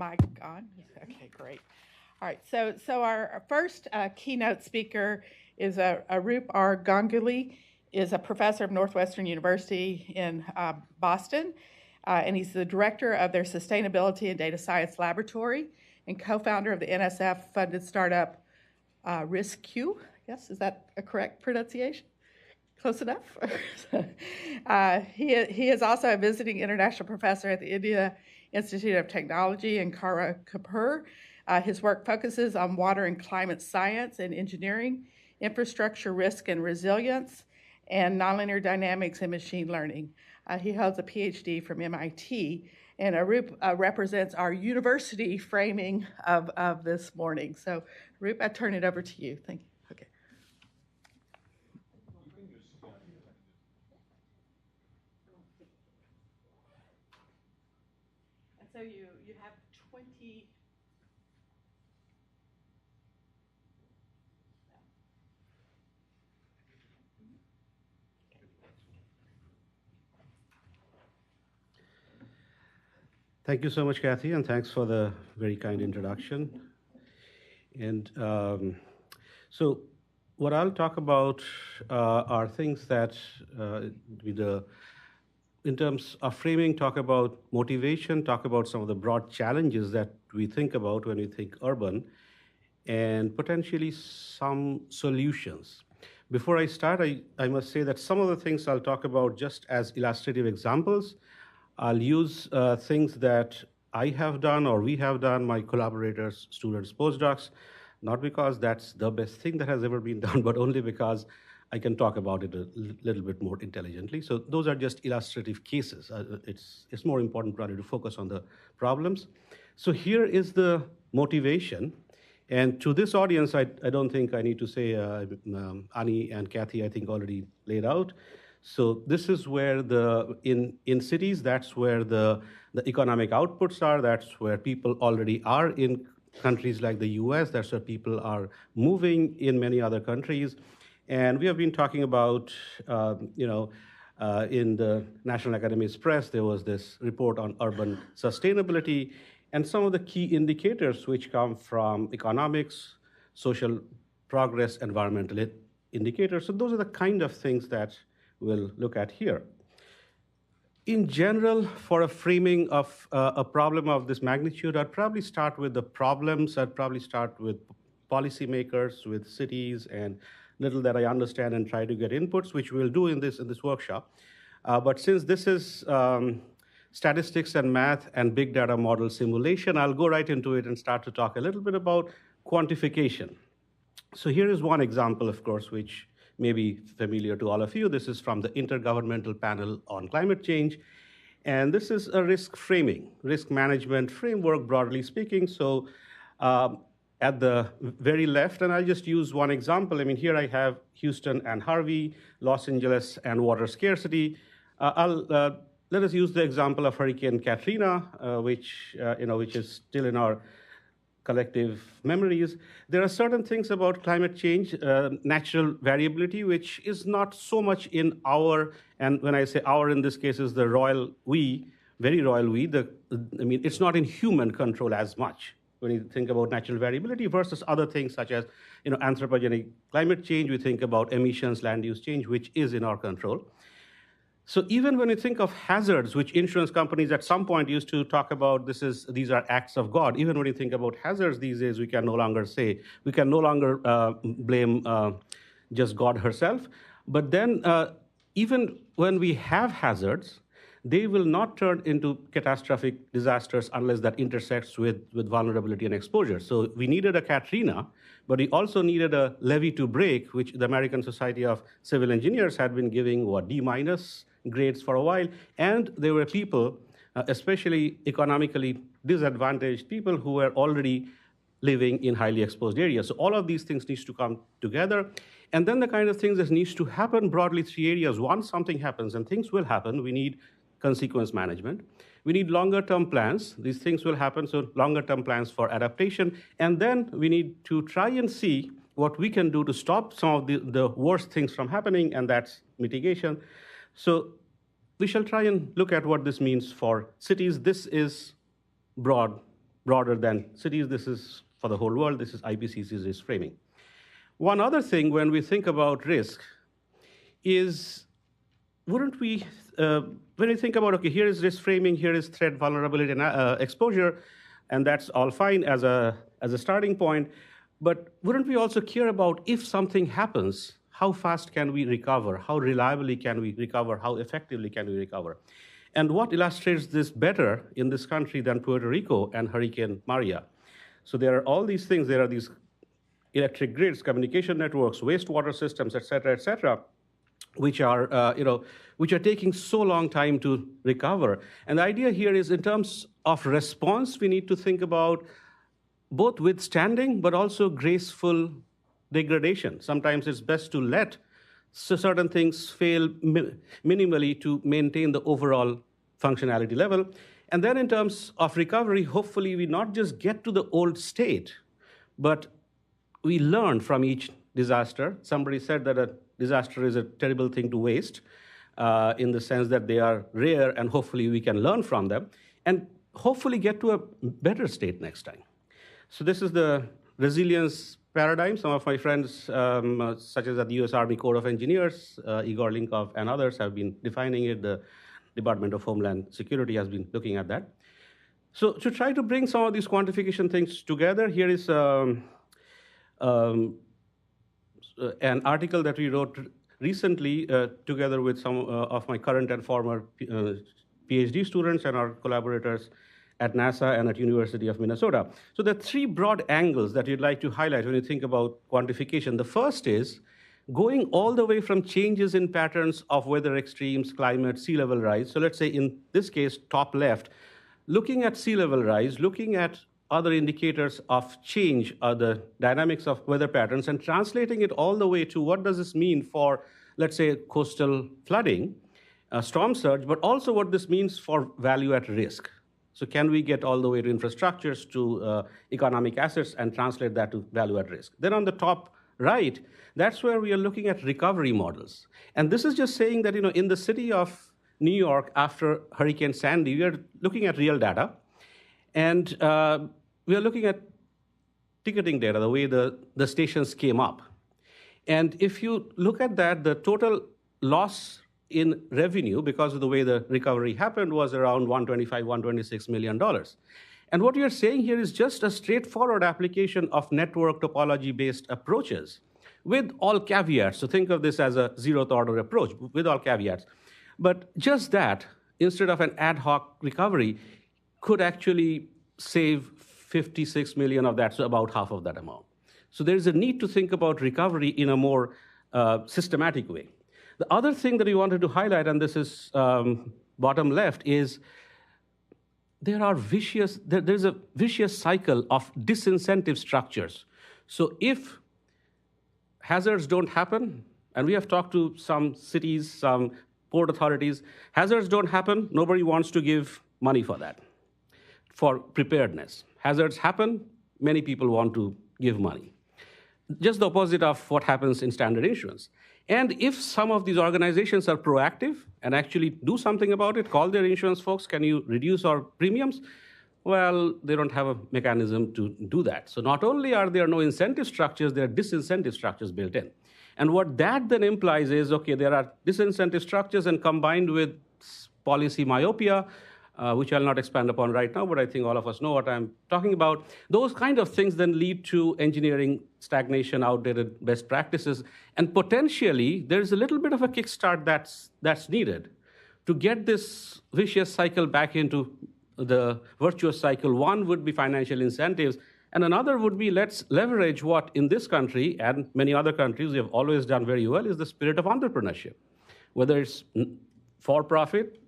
mic on? Okay, great. All right, so our first keynote speaker is Arup R. Ganguly, is a professor of Northwestern University in Boston, and he's the director of their Sustainability and Data Science Laboratory and co-founder of the NSF-funded startup RISQ. Yes, is that a correct pronunciation? Close enough? He is also a visiting international professor at the India Institute of Technology in Kharagpur. His work focuses on water and climate science and engineering, infrastructure risk and resilience, and nonlinear dynamics and machine learning. He holds a PhD from MIT, and Arup represents our university framing of this morning. So, Arup, I turn it over to you. Thank you. Okay. And so you have 20. Thank you so much, Kathy, and thanks for the very kind introduction. And so what I'll talk about are things that, in terms of framing, talk about motivation, talk about some of the broad challenges that we think about when we think urban, and potentially some solutions. Before I start, I must say that some of the things I'll talk about just as illustrative examples. I'll use things that I have done or we have done, my collaborators, students, postdocs, not because that's the best thing that has ever been done, but only because I can talk about it a little bit more intelligently. So those are just illustrative cases. It's more important probably to focus on the problems. So here is the motivation. And to this audience, I don't think I need to say, Ani and Kathy, I think already laid out. So this is where in cities, that's where the economic outputs are. That's where people already are in countries like the US. That's where people are moving in many other countries. And we have been talking about, in the National Academies Press, there was this report on urban sustainability and some of the key indicators which come from economics, social progress, environmental indicators. So those are the kind of things that we'll look at here. In general, for a framing of a problem of this magnitude, I'd probably start with the problems. I'd probably start with policymakers, with cities, and little that I understand and try to get inputs, which we'll do in this workshop. But since this is statistics and math and big data model simulation, I'll go right into it and start to talk a little bit about quantification. So here is one example, of course, which may be familiar to all of you. This is from the Intergovernmental Panel on Climate Change. And this is a risk management framework, broadly speaking. So at the very left, and I'll just use one example. I mean, here I have Houston and Harvey, Los Angeles and water scarcity. Let us use the example of Hurricane Katrina, which is still in our collective memories. There are certain things about climate change, natural variability, which is not so much in our, and when I say our in this case is the royal we, very royal we, it's not in human control as much when you think about natural variability versus other things such as anthropogenic climate change. We think about emissions, land use change, which is in our control. So even when you think of hazards, which insurance companies at some point used to talk about, these are acts of God. Even when you think about hazards these days, we can no longer blame just God herself. But then even when we have hazards, they will not turn into catastrophic disasters unless that intersects with vulnerability and exposure. So we needed a Katrina, but we also needed a levee to break, which the American Society of Civil Engineers had been giving, D- grades for a while. And there were people, especially economically disadvantaged people, who were already living in highly exposed areas. So all of these things needs to come together. And then the kind of things that needs to happen broadly, three areas. Once something happens, and things will happen, we need consequence management. We need longer-term plans. These things will happen, so longer-term plans for adaptation. And then we need to try and see what we can do to stop some of the worst things from happening, and that's mitigation. So we shall try and look at what this means for cities. This is broad broader than cities. This is for the whole world. This is IPCC's risk framing. One other thing when we think about risk is, wouldn't we, when we think about, okay, here is risk framing, here is threat, vulnerability, and exposure, and that's all fine as a starting point, but wouldn't we also care about if something happens, how fast can we recover, how reliably can we recover, how effectively can we recover? And what illustrates this better in this country than Puerto Rico and Hurricane Maria? So there are all these things. There are these electric grids, communication networks, wastewater systems, et cetera, which are, which are taking so long time to recover. And the idea here is, in terms of response, we need to think about both withstanding, but also graceful degradation. Sometimes it's best to let certain things fail minimally to maintain the overall functionality level. And then in terms of recovery, hopefully we not just get to the old state, but we learn from each disaster. Somebody said that a disaster is a terrible thing to waste, in the sense that they are rare, and hopefully we can learn from them and hopefully get to a better state next time. So this is the resilience paradigm. Some of my friends, such as at the US Army Corps of Engineers, Igor Linkov and others have been defining it. The Department of Homeland Security has been looking at that. So to try to bring some of these quantification things together, here is an article that we wrote recently together with some of my current and former PhD students and our collaborators at NASA and at University of Minnesota. So there are three broad angles that you'd like to highlight when you think about quantification. The first is going all the way from changes in patterns of weather extremes, climate, sea level rise. So let's say in this case, top left, looking at sea level rise, looking at other indicators of change, the dynamics of weather patterns, and translating it all the way to what does this mean for, let's say, coastal flooding, storm surge, but also what this means for value at risk. So can we get all the way to infrastructures, to economic assets, and translate that to value at risk? Then on the top right, that's where we are looking at recovery models. And this is just saying that, in the city of New York after Hurricane Sandy, we are looking at real data. And we are looking at ticketing data, the way the stations came up. And if you look at that, the total loss in revenue because of the way the recovery happened was around $125, $126 million. And what you're saying here is just a straightforward application of network topology-based approaches with all caveats. So think of this as a zeroth order approach with all caveats. But just that, instead of an ad hoc recovery, could actually save 56 million of that, so about half of that amount. So there's a need to think about recovery in a more systematic way. The other thing that we wanted to highlight, and this is bottom left, is there's a vicious cycle of disincentive structures. So if hazards don't happen, and we have talked to some cities, some port authorities, hazards don't happen, nobody wants to give money for that, for preparedness. Hazards happen, many people want to give money. Just the opposite of what happens in standard insurance. And if some of these organizations are proactive and actually do something about it, call their insurance folks, can you reduce our premiums? Well, they don't have a mechanism to do that. So not only are there no incentive structures, there are disincentive structures built in. And what that then implies is, okay, there are disincentive structures, and combined with policy myopia, which I'll not expand upon right now, but I think all of us know what I'm talking about. Those kind of things then lead to engineering stagnation, outdated best practices, and potentially there's a little bit of a kickstart that's needed to get this vicious cycle back into the virtuous cycle. One would be financial incentives, and another would be let's leverage what in this country and many other countries we have always done very well is the spirit of entrepreneurship, whether it's for profit,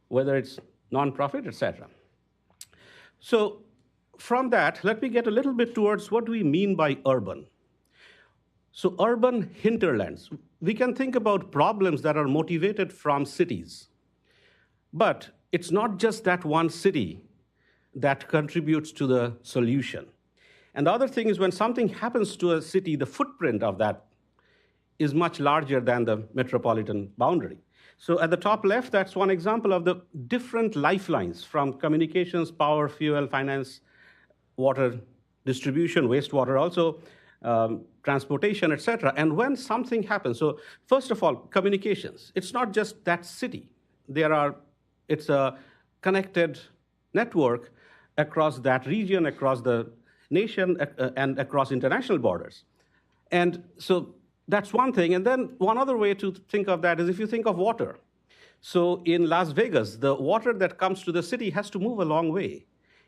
whether it's nonprofit, etc. So from that, let me get a little bit towards what we mean by urban. So urban hinterlands. We can think about problems that are motivated from cities. But it's not just that one city that contributes to the solution. And the other thing is when something happens to a city, the footprint of that is much larger than the metropolitan boundary. So at the top left, that's one example of the different lifelines from communications, power, fuel, finance, water distribution, wastewater also, transportation, etc. And when something happens, so first of all, communications. It's not just that city. It's a connected network across that region, across the nation, and across international borders. And so that's one thing. And then one other way to think of that is if you think of water. So in Las Vegas, the water that comes to the city has to move a long way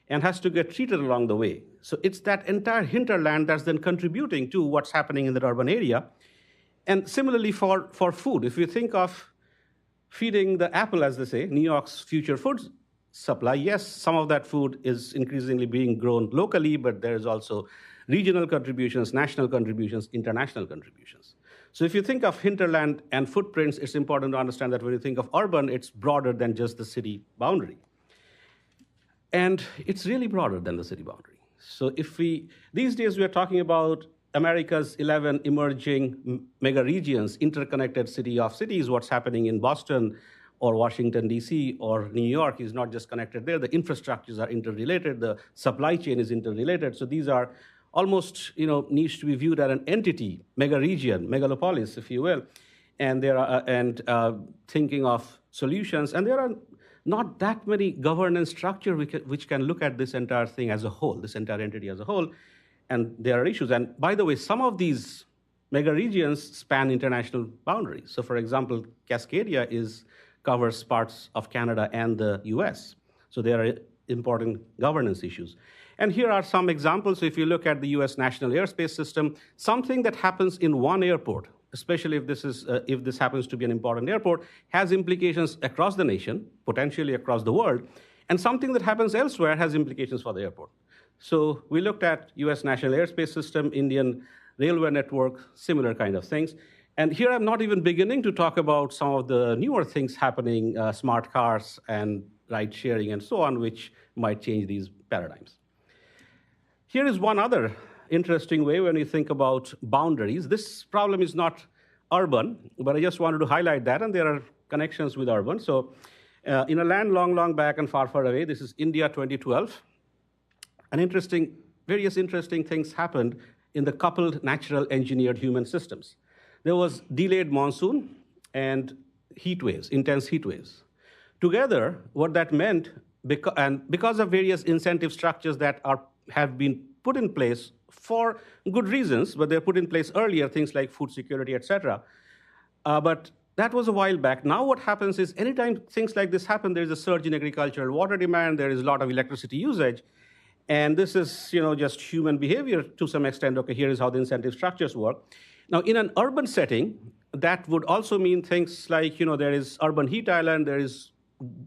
and has to get treated along the way. So it's that entire hinterland that's then contributing to what's happening in the urban area. And similarly for food, if you think of feeding the apple, as they say, New York's future food supply, yes, some of that food is increasingly being grown locally, but there's also regional contributions, national contributions, international contributions. So if you think of hinterland and footprints, it's important to understand that when you think of urban, it's broader than just the city boundary. And it's really broader than the city boundary. So these days we're talking about America's 11 emerging mega regions, interconnected city of cities. What's happening in Boston or Washington, D.C., or New York is not just connected there. The infrastructures are interrelated. The supply chain is interrelated. So these are almost, needs to be viewed as an entity, mega region, megalopolis, if you will. And thinking of solutions. And there are not that many governance structure which can look at this entire thing as a whole, this entire entity as a whole. And there are issues. And by the way, some of these mega regions span international boundaries. So for example, Cascadia covers parts of Canada and the US. So there are important governance issues. And here are some examples. So if you look at the US National Airspace System, something that happens in one airport, especially if this happens to be an important airport, has implications across the nation, potentially across the world, and something that happens elsewhere has implications for the airport. So we looked at US National Airspace System, Indian Railway Network, similar kind of things. And here I'm not even beginning to talk about some of the newer things happening, smart cars and ride sharing and so on, which might change these paradigms. Here is one other interesting way when you think about boundaries. This problem is not urban, but I just wanted to highlight that, and there are connections with urban. So in a land long, long back and far, far away, this is India 2012. Various interesting things happened in the coupled natural engineered human systems. There was delayed monsoon and heat waves, intense heat waves. Together, what that meant, because of various incentive structures that have been put in place for good reasons, but they're put in place earlier, things like food security, et cetera. But that was a while back. Now what happens is anytime things like this happen, there's a surge in agricultural water demand, there is a lot of electricity usage, and this is just human behavior to some extent. Okay, here is how the incentive structures work. Now, in an urban setting, that would also mean things like, there is urban heat island, there is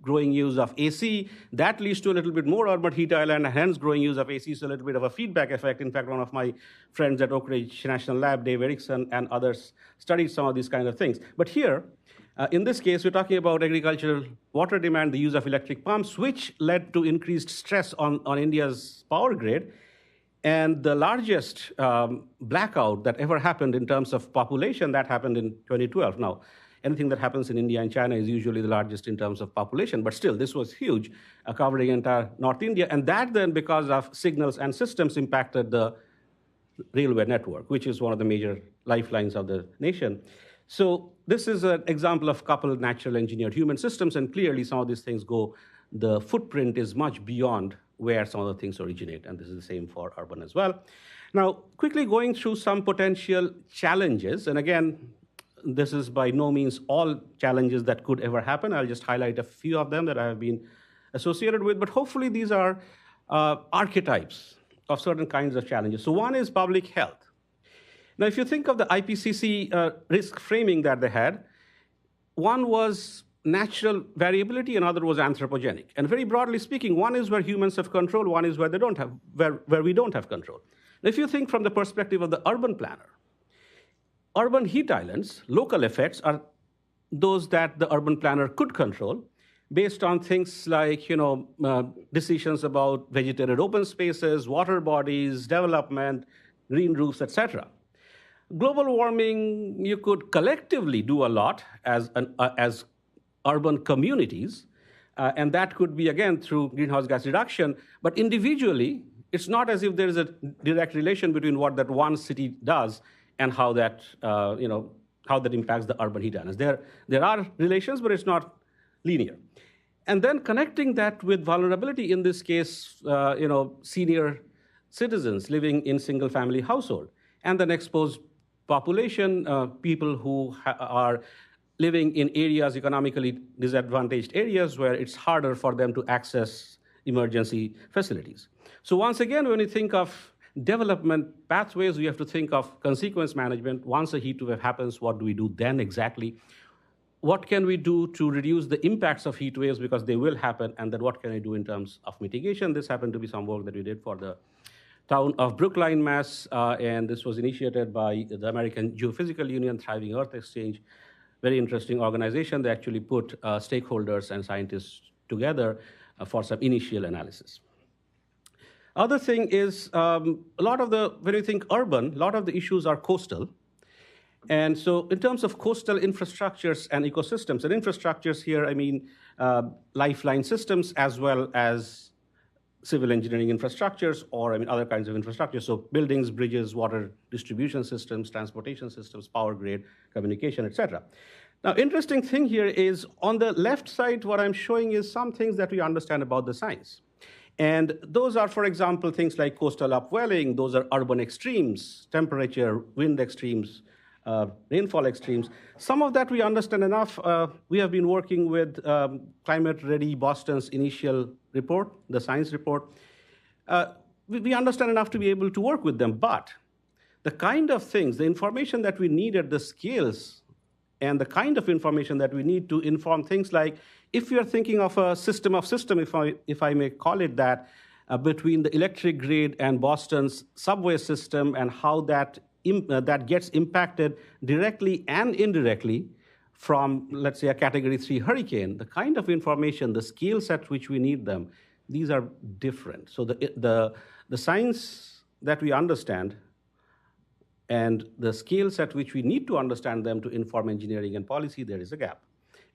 growing use of AC. That leads to a little bit more urban heat island, and hence growing use of AC, so a little bit of a feedback effect. In fact, one of my friends at Oak Ridge National Lab, Dave Erickson, and others studied some of these kind of things. But here, in this case, we're talking about agricultural water demand, the use of electric pumps, which led to increased stress on India's power grid. And the largest blackout that ever happened in terms of population, that happened in 2012. Now, anything that happens in India and China is usually the largest in terms of population, but still, this was huge, covering entire North India. And that then, because of signals and systems, impacted the railway network, which is one of the major lifelines of the nation. So this is an example of coupled natural engineered human systems, and clearly some of these things the footprint is much beyond where some of the things originate, and this is the same for urban as well. Now, quickly going through some potential challenges, and again, this is by no means all challenges that could ever happen. I'll just highlight a few of them that I have been associated with, but hopefully these are archetypes of certain kinds of challenges. So one is public health. Now, if you think of the IPCC risk framing that they had, one was natural variability, another was anthropogenic. And very broadly speaking, one is where humans have control, one is where we don't have control. Now, if you think from the perspective of the urban planner, urban heat islands, local effects, are those that the urban planner could control based on things like decisions about vegetated open spaces, water bodies, development, green roofs, etc. Global warming, you could collectively do a lot as urban communities, and that could be, again, through greenhouse gas reduction. But individually, it's not as if there is a direct relation between what that one city does and how that, how that impacts the urban heat islands. There are relations, but it's not linear. And then connecting that with vulnerability, in this case, senior citizens living in single-family household, and then exposed population, people who are living in areas, economically disadvantaged areas, where it's harder for them to access emergency facilities. So once again, when you think of development pathways, we have to think of consequence management. Once a heat wave happens, what do we do then exactly? What can we do to reduce the impacts of heat waves, because they will happen, and then what can I do in terms of mitigation? This happened to be some work that we did for the town of Brookline, Mass., and this was initiated by the American Geophysical Union, Thriving Earth Exchange, very interesting organization. They actually put stakeholders and scientists together for some initial analysis. Other thing is, when you think urban, a lot of the issues are coastal. And so in terms of coastal infrastructures and ecosystems, and infrastructures here, I mean lifeline systems as well as civil engineering infrastructures, or other kinds of infrastructure. So buildings, bridges, water distribution systems, transportation systems, power grid, communication, etc. Now, interesting thing here is on the left side, what I'm showing is some things that we understand about the science. And those are, for example, things like coastal upwelling. Those are urban extremes, temperature, wind extremes, rainfall extremes. Some of that we understand enough. We have been working with Climate Ready Boston's initial report, the science report. We understand enough to be able to work with them, but the kind of things, the information that we need at the scales, and the kind of information that we need to inform things like, if you're thinking of a system of systems, if I may call it that, between the electric grid and Boston's subway system, and how that gets impacted directly and indirectly from, let's say, a Category 3 hurricane, the kind of information, the scales at which we need them, these are different. So the science that we understand and the scales at which we need to understand them to inform engineering and policy, there is a gap.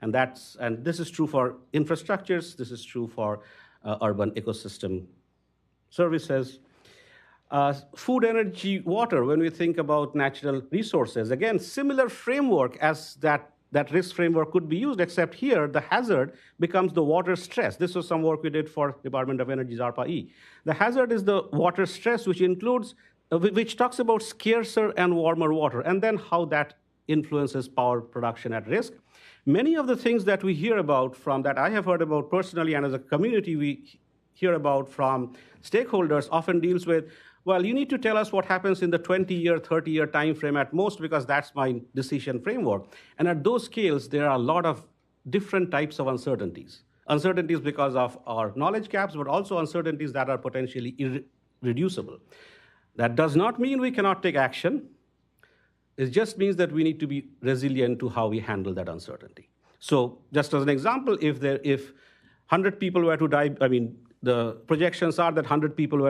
And this is true for infrastructures, this is true for urban ecosystem services. Food, energy, water, when we think about natural resources, again, similar framework as that risk framework could be used, except here the hazard becomes the water stress. This was some work we did for Department of Energy's ARPA-E. The hazard is the water stress, which talks about scarcer and warmer water, and then how that influences power production at risk. Many of the things that we hear about from that I have heard about personally, and as a community we hear about from stakeholders, often deals with, well, you need to tell us what happens in the 20-year, 30-year time frame at most, because that's my decision framework. And at those scales, there are a lot of different types of uncertainties. Uncertainties because of our knowledge gaps, but also uncertainties that are potentially irreducible. That does not mean we cannot take action. It just means that we need to be resilient to how we handle that uncertainty. So just as an example, if 100 people were to die, the projections are that 100 people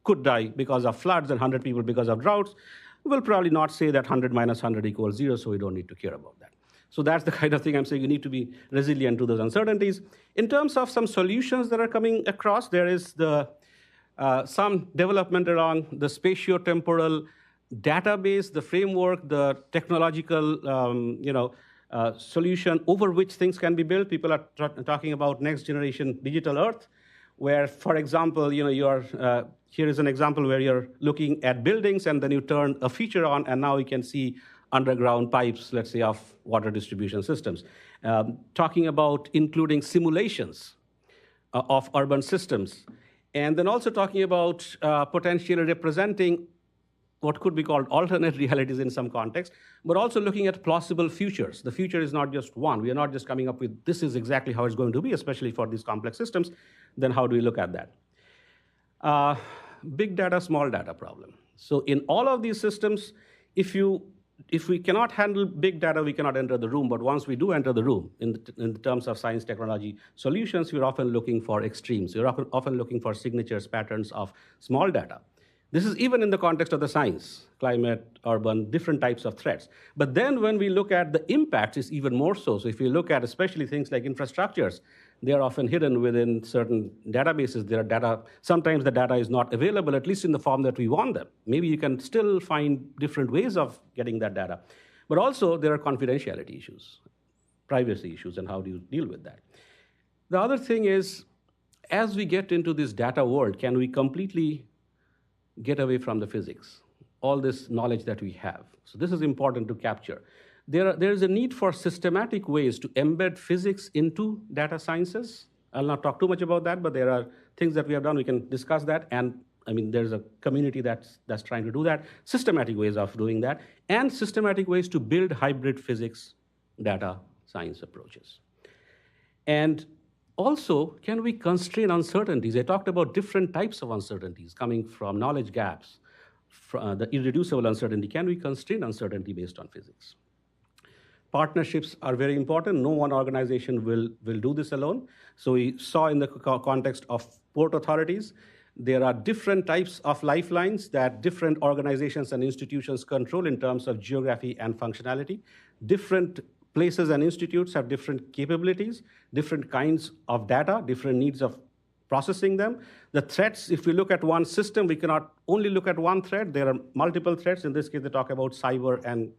could die because of floods, and 100 people because of droughts, we'll probably not say that 100 minus 100 equals 0, so we don't need to care about that. So that's the kind of thing I'm saying. You need to be resilient to those uncertainties. In terms of some solutions that are coming across, there is some development around the spatio-temporal database, the framework, the technological solution over which things can be built. People are talking about next generation digital earth, where, for example, here is an example where you're looking at buildings and then you turn a feature on, and now you can see underground pipes, let's say, of water distribution systems. Talking about including simulations of urban systems. And then also talking about potentially representing what could be called alternate realities in some context, but also looking at plausible futures. The future is not just one. We are not just coming up with, this is exactly how it's going to be, especially for these complex systems. Then how do we look at that? Big data, small data problem. So in all of these systems, if we cannot handle big data, we cannot enter the room. But once we do enter the room, in terms of science technology solutions, we're often looking for extremes. We're often looking for signatures, patterns of small data. This is even in the context of the science, climate, urban, different types of threats. But then when we look at the impacts, it's even more so. So if we look at especially things like infrastructures, They are often hidden within certain databases. There are data, sometimes the data is not available, at least in the form that we want them. Maybe you can still find different ways of getting that data. But also there are confidentiality issues, privacy issues, and how do you deal with that? The other thing is, as we get into this data world, can we completely get away from the physics, all this knowledge that we have? So this is important to capture. There is a need for systematic ways to embed physics into data sciences. I'll not talk too much about that, but there are things that we have done. We can discuss that. And I mean, there's a community that's trying to do that, systematic ways of doing that, and systematic ways to build hybrid physics data science approaches. And also, can we constrain uncertainties? I talked about different types of uncertainties coming from knowledge gaps, the irreducible uncertainty. Can we constrain uncertainty based on physics? Partnerships are very important. No one organization will do this alone. So we saw in the context of port authorities, there are different types of lifelines that different organizations and institutions control in terms of geography and functionality. Different places and institutes have different capabilities, different kinds of data, different needs of processing them. The threats, if we look at one system, we cannot only look at one threat. There are multiple threats. In this case, they talk about cyber and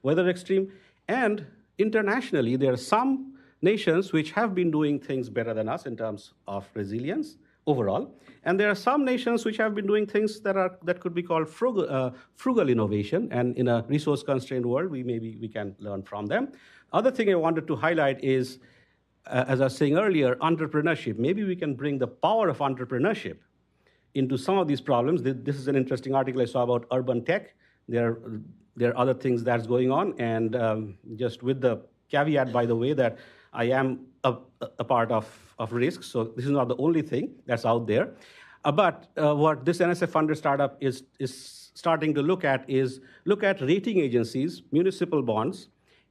weather extreme. And internationally, there are some nations which have been doing things better than us in terms of resilience overall. And there are some nations which have been doing things that could be called frugal innovation. And in a resource-constrained world, we can learn from them. Other thing I wanted to highlight is, as I was saying earlier, entrepreneurship. Maybe we can bring the power of entrepreneurship into some of these problems. This is an interesting article I saw about urban tech. There are other things that's going on, and just with the caveat, by the way, that I am a part of risk, so this is not the only thing that's out there. But what this NSF-funded startup is starting to look at rating agencies, municipal bonds,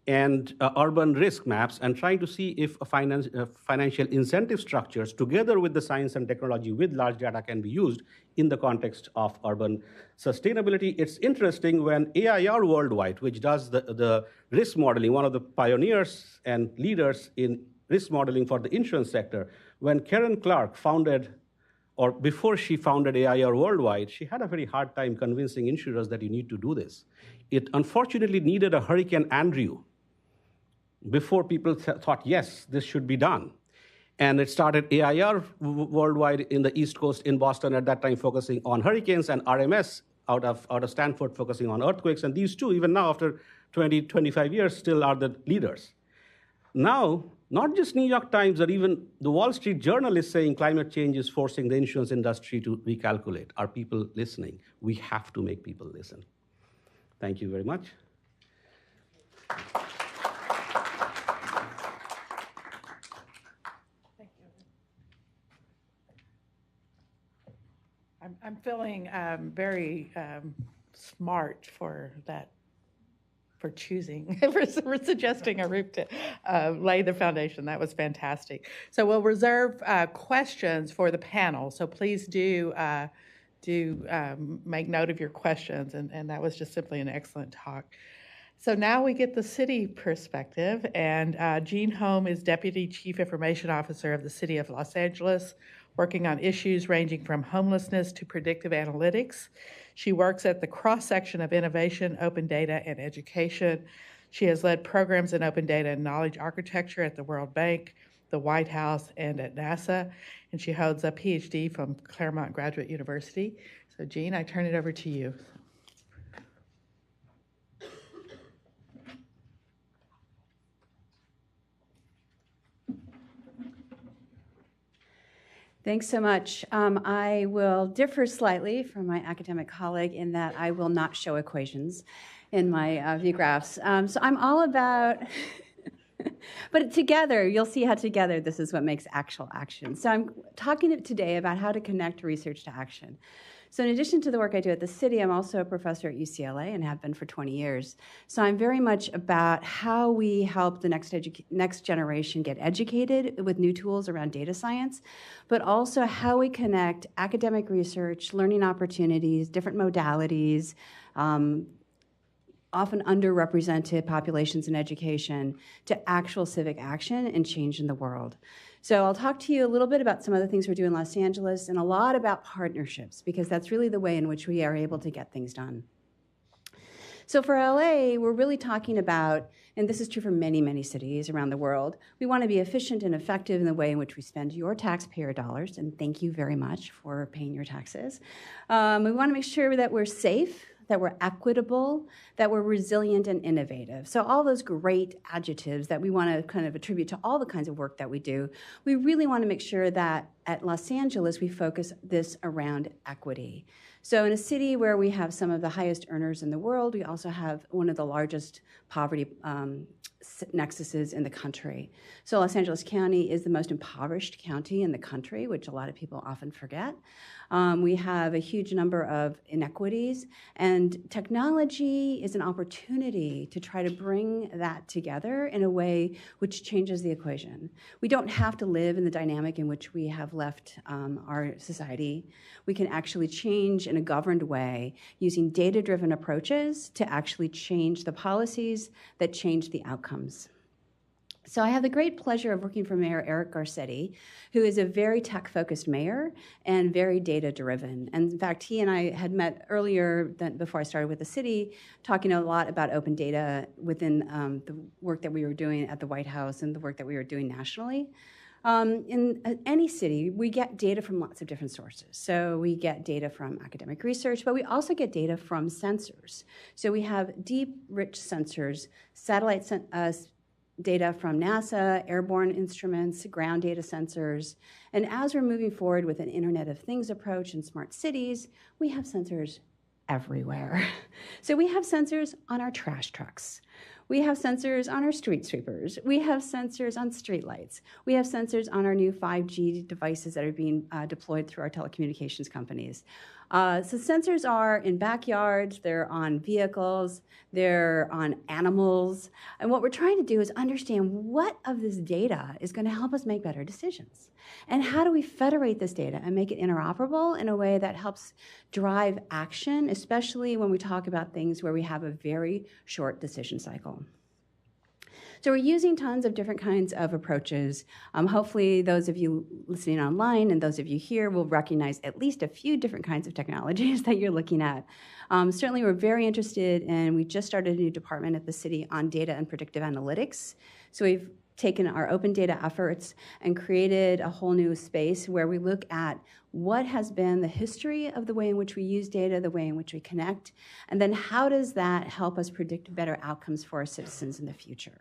and urban risk maps, and trying to see if financial incentive structures, together with the science and technology with large data, can be used in the context of urban sustainability. It's interesting when AIR Worldwide, which does the risk modeling, one of the pioneers and leaders in risk modeling for the insurance sector, when Karen Clark founded, or before she founded AIR Worldwide, she had a very hard time convincing insurers that you need to do this. It unfortunately needed a Hurricane Andrew before people thought, yes, this should be done. And it started AIR Worldwide in the East Coast in Boston at that time, focusing on hurricanes, and RMS out of Stanford focusing on earthquakes. And these two, even now after 20, 25 years, still are the leaders. Now, not just New York Times, or even the Wall Street Journal is saying climate change is forcing the insurance industry to recalculate. Are people listening? We have to make people listen. Thank you very much. I'm feeling very smart for that, for choosing, for suggesting Arup to lay the foundation. That was fantastic. So we'll reserve questions for the panel. So please do make note of your questions. And that was just simply an excellent talk. So now we get the city perspective. And Jean Holm is Deputy Chief Information Officer of the City of Los Angeles, working on issues ranging from homelessness to predictive analytics. She works at the cross-section of innovation, open data, and education. She has led programs in open data and knowledge architecture at the World Bank, the White House, and at NASA. And she holds a PhD from Claremont Graduate University. So Jean, I turn it over to you. Thanks so much. I will differ slightly from my academic colleague in that I will not show equations in my view graphs. So I'm all about, but together, you'll see how together this is what makes actual action. So I'm talking today about how to connect research to action. So in addition to the work I do at the city, I'm also a professor at UCLA and have been for 20 years. So I'm very much about how we help the next generation get educated with new tools around data science, but also how we connect academic research, learning opportunities, different modalities, often underrepresented populations in education, to actual civic action and change in the world. So I'll talk to you a little bit about some of the things we're doing in Los Angeles and a lot about partnerships, because that's really the way in which we are able to get things done. So for LA, we're really talking about, and this is true for many, many cities around the world, we want to be efficient and effective in the way in which we spend your taxpayer dollars, and thank you very much for paying your taxes. We want to make sure that we're safe, that we're equitable, that we're resilient and innovative. So all those great adjectives that we want to kind of attribute to all the kinds of work that we do, we really want to make sure that at Los Angeles we focus this around equity. So in a city where we have some of the highest earners in the world, we also have one of the largest poverty nexuses in the country. So Los Angeles County is the most impoverished county in the country, which a lot of people often forget. We have a huge number of inequities, and technology is an opportunity to try to bring that together in a way which changes the equation. We don't have to live in the dynamic in which we have left our society. We can actually change in a governed way using data-driven approaches to actually change the policies that change the outcomes. So I have the great pleasure of working for Mayor Eric Garcetti, who is a very tech-focused mayor and very data-driven. And in fact, he and I had met earlier before I started with the city, talking a lot about open data within the work that we were doing at the White House and the work that we were doing nationally. In any city, we get data from lots of different sources. So we get data from academic research, but we also get data from sensors. So we have deep, rich sensors, satellite data from NASA, airborne instruments, ground data sensors. And as we're moving forward with an Internet of Things approach in smart cities, we have sensors everywhere. So we have sensors on our trash trucks. We have sensors on our street sweepers. We have sensors on streetlights. We have sensors on our new 5G devices that are being deployed through our telecommunications companies. So sensors are in backyards, they're on vehicles, they're on animals. And what we're trying to do is understand what of this data is going to help us make better decisions. And how do we federate this data and make it interoperable in a way that helps drive action, especially when we talk about things where we have a very short decision cycle. So we're using tons of different kinds of approaches. Hopefully those of you listening online and those of you here will recognize at least a few different kinds of technologies that you're looking at. Certainly we're very interested, and we just started a new department at the city on data and predictive analytics. So we've taken our open data efforts and created a whole new space where we look at what has been the history of the way in which we use data, the way in which we connect, and then how does that help us predict better outcomes for our citizens in the future.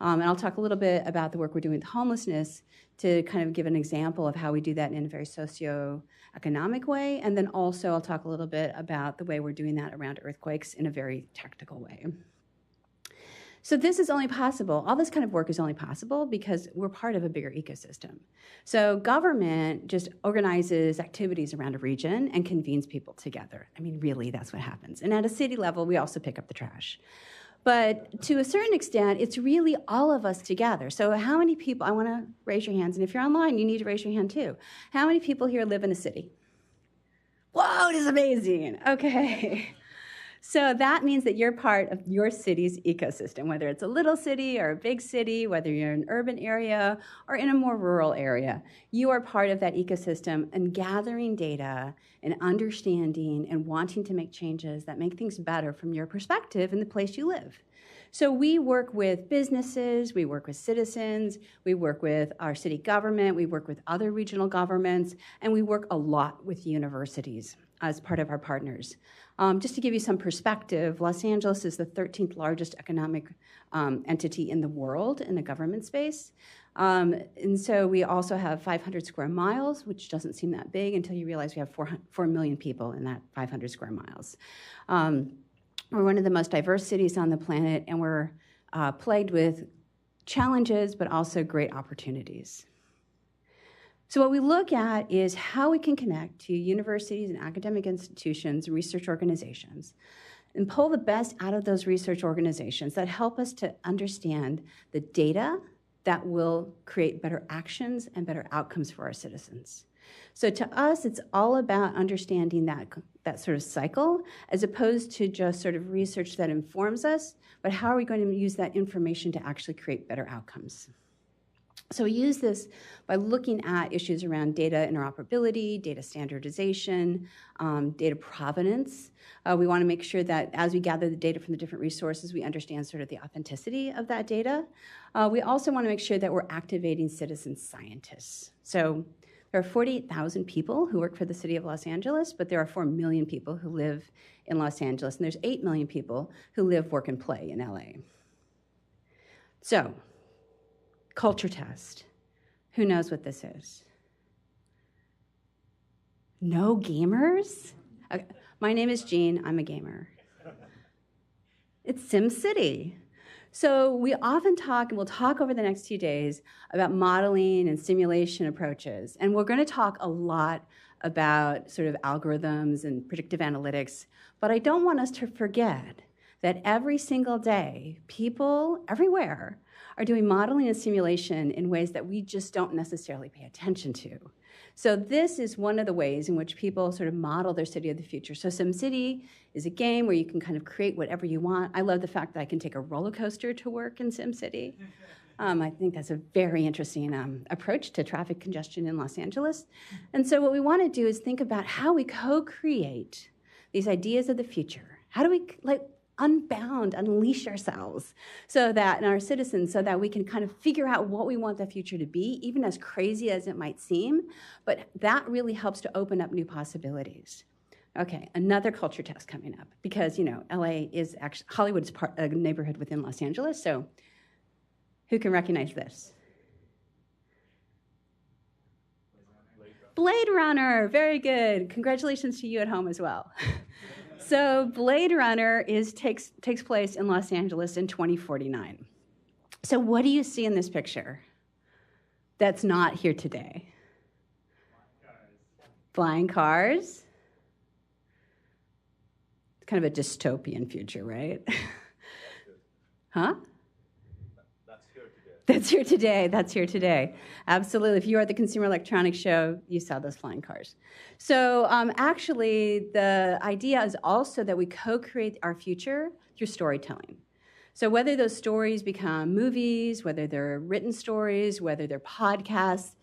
And I'll talk a little bit about the work we're doing with homelessness to kind of give an example of how we do that in a very socio-economic way. And then also I'll talk a little bit about the way we're doing that around earthquakes in a very technical way. So this is only possible, all this kind of work is only possible because we're part of a bigger ecosystem. So government just organizes activities around a region and convenes people together. I mean, really, that's what happens. And at a city level, we also pick up the trash. But to a certain extent, it's really all of us together. So how many people, I want to raise your hands, and if you're online, you need to raise your hand too. How many people here live in a city? Whoa, this is amazing. Okay. So that means that you're part of your city's ecosystem, whether it's a little city or a big city, whether you're in an urban area or in a more rural area. You are part of that ecosystem and gathering data and understanding and wanting to make changes that make things better from your perspective in the place you live. So we work with businesses, we work with citizens, we work with our city government, we work with other regional governments, and we work a lot with universities as part of our partners. Just to give you some perspective, Los Angeles is the 13th largest economic entity in the world in the government space. And so we also have 500 square miles, which doesn't seem that big until you realize we have 4 million people in that 500 square miles. We're one of the most diverse cities on the planet, and we're plagued with challenges, but also great opportunities. So what we look at is how we can connect to universities and academic institutions and research organizations and pull the best out of those research organizations that help us to understand the data that will create better actions and better outcomes for our citizens. So to us, it's all about understanding that sort of cycle, as opposed to just sort of research that informs us, but how are we going to use that information to actually create better outcomes? So we use this by looking at issues around data interoperability, data standardization, data provenance. We want to make sure that as we gather the data from the different resources, we understand sort of the authenticity of that data. We also want to make sure that we're activating citizen scientists. So there are 48,000 people who work for the city of Los Angeles, but there are 4 million people who live in Los Angeles, and there's 8 million people who live, work, and play in LA. So, culture test. Who knows what this is? No gamers? Okay. My name is Jean, I'm a gamer. It's SimCity. So we often talk, and we'll talk over the next few days, about modeling and simulation approaches. And we're going to talk a lot about sort of algorithms and predictive analytics. But I don't want us to forget that every single day, people everywhere are doing modeling and simulation in ways that we just don't necessarily pay attention to. So this is one of the ways in which people sort of model their city of the future. So SimCity is a game where you can kind of create whatever you want. I love the fact that I can take a roller coaster to work in SimCity. I think that's a very interesting approach to traffic congestion in Los Angeles. And so what we want to do is think about how we co-create these ideas of the future. How do we unleash ourselves so that, and our citizens, so that we can kind of figure out what we want the future to be, even as crazy as it might seem, but that really helps to open up new possibilities. Okay, another culture test coming up, because, LA is actually, Hollywood is a neighborhood within Los Angeles, so who can recognize this? Blade Runner, very good. Congratulations to you at home as well. So Blade Runner takes place in Los Angeles in 2049. So what do you see in this picture that's not here today? Flying cars. It's kind of a dystopian future, right? Huh? That's here today. That's here today. Absolutely. If you are at the Consumer Electronics Show, you saw those flying cars. So actually, the idea is also that we co-create our future through storytelling. So whether those stories become movies, whether they're written stories, whether they're podcasts,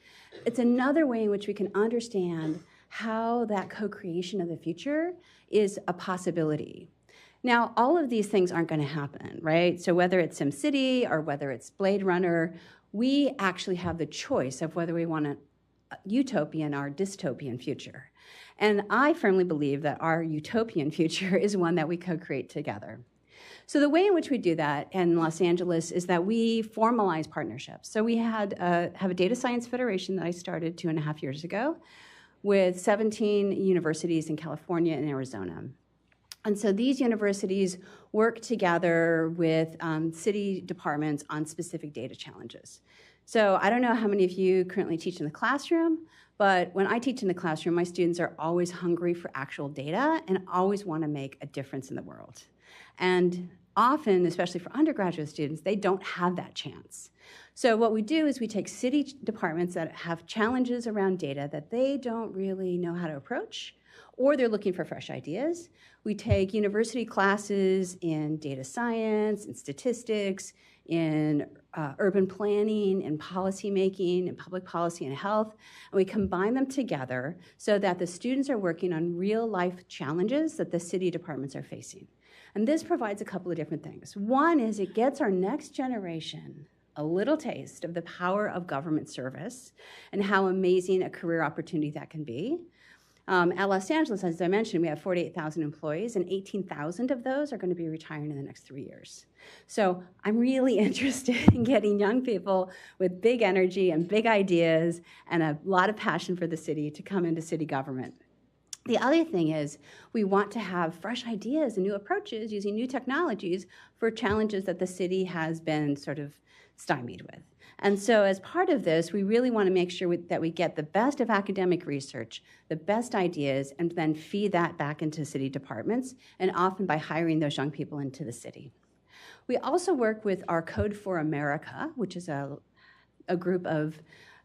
it's another way in which we can understand how that co-creation of the future is a possibility. Now, all of these things aren't going to happen, right? So whether it's SimCity or whether it's Blade Runner, we actually have the choice of whether we want a utopian or dystopian future. And I firmly believe that our utopian future is one that we co-create together. So the way in which we do that in Los Angeles is that we formalize partnerships. So we have a data science federation that I started 2.5 years ago with 17 universities in California and Arizona. And so these universities work together with city departments on specific data challenges. So I don't know how many of you currently teach in the classroom, but when I teach in the classroom, my students are always hungry for actual data and always want to make a difference in the world. And often, especially for undergraduate students, they don't have that chance. So what we do is we take city departments that have challenges around data that they don't really know how to approach, or they're looking for fresh ideas. We take university classes in data science, in statistics, in urban planning, in policy making, in public policy and health, and we combine them together so that the students are working on real life challenges that the city departments are facing. And this provides a couple of different things. One is it gets our next generation a little taste of the power of government service and how amazing a career opportunity that can be. At Los Angeles, as I mentioned, we have 48,000 employees, and 18,000 of those are going to be retiring in the next 3 years. So I'm really interested in getting young people with big energy and big ideas and a lot of passion for the city to come into city government. The other thing is we want to have fresh ideas and new approaches using new technologies for challenges that the city has been sort of stymied with. And so as part of this, we really want to make sure that we get the best of academic research, the best ideas, and then feed that back into city departments, and often by hiring those young people into the city. We also work with our Code for America, which is a group of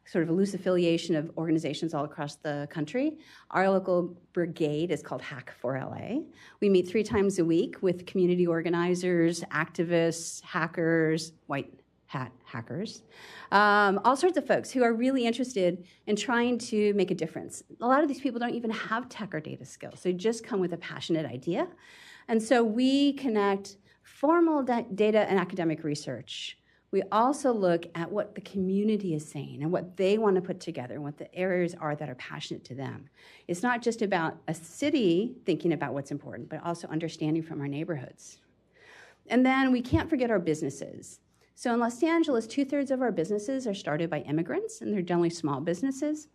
sort of a loose affiliation of organizations all across the country. Our local brigade is called Hack for LA. We meet 3 times a week with community organizers, activists, hackers, white hat hackers, all sorts of folks who are really interested in trying to make a difference. A lot of these people don't even have tech or data skills. They just come with a passionate idea. And so we connect formal data and academic research. We also look at what the community is saying and what they want to put together and what the areas are that are passionate to them. It's not just about a city thinking about what's important, but also understanding from our neighborhoods. And then we can't forget our businesses. So in Los Angeles, 2/3 of our businesses are started by immigrants, and they're generally small businesses.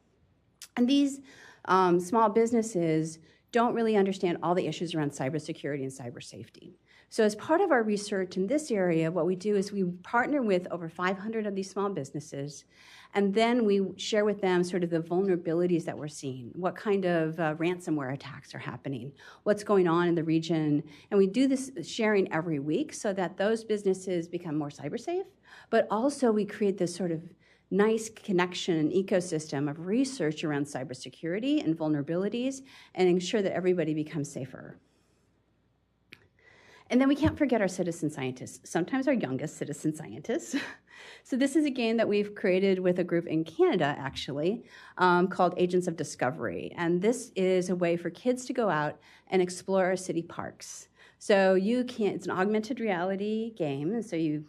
And these small businesses don't really understand all the issues around cybersecurity and cyber safety. So as part of our research in this area, what we do is we partner with over 500 of these small businesses, and then we share with them sort of the vulnerabilities that we're seeing, what kind of ransomware attacks are happening, what's going on in the region. And we do this sharing every week so that those businesses become more cyber safe, but also we create this sort of nice connection and ecosystem of research around cybersecurity and vulnerabilities and ensure that everybody becomes safer. And then we can't forget our citizen scientists, sometimes our youngest citizen scientists. So this is a game that we've created with a group in Canada, actually, called Agents of Discovery. And this is a way for kids to go out and explore our city parks. So it's an augmented reality game, and so you